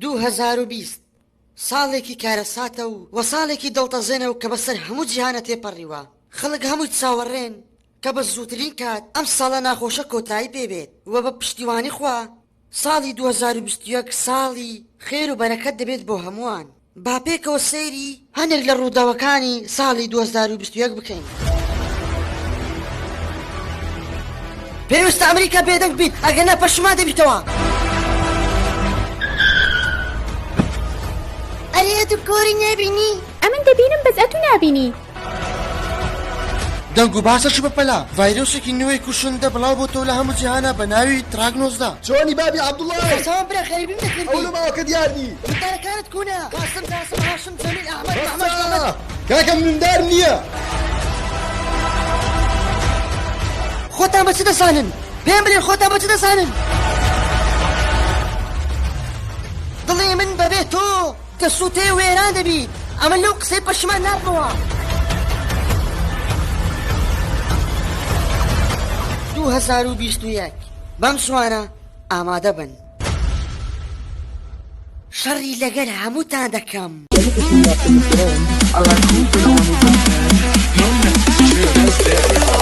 2020 ساڵێکی کارەساتە و ساڵێکی دڵتەزێنەوە کە بەسەر هەموو جیهانە تێپەڕیوە. خەڵک هەمووی چاوەڕێن کە بە زووترین کات ئەم ساڵە ناخۆشە کۆتایی پێبێت و بە پشتیوانی خوا ساڵی 2021 ساڵی خێر و بەرەکەت دەبێت بۆ هەمووان. با پێکەوە سەیری هەندێک لە ڕووداوەکانی ساڵی 2021 بکەین. پێویستە ئەمریکا بێدەنگ بیت، ئەگەنا پەشمان دەبیتەوە. ئەرێ تو کۆری نابینی؟ ئەمن دەبینم بەس ئەتو نابینی. دەنگ و باسەش بەپەلا ڤایرۆسێکی نوێی کوشندە بڵاو بۆتەوە لە هەموو جیهانە بە ناوی تراگنۆزدا. چۆنی بابی عەبدوڵڵا؟ خەساوە برا خەریبیم نەکردی. ئەو لە ماوەکە دیارنی. مندارەکانت کوونە؟ قاسم هاشم جەمیل ئەحمەد محەممەد. کاکە مندار نییە. خۆتان بە چ دەزانن؟ پێم بڵێن خۆتان بە چ دەزانن؟ دڵێ من بەبێ تۆ کە سووتێ وێران دەبیت، ئەمە لەو قسەی پەشمان نابمەوە. 2021 بەم سوانە ئامادە بن. شەڕی لەگەر هەمووتان دەکەم. I like moving on with my head. No necessary.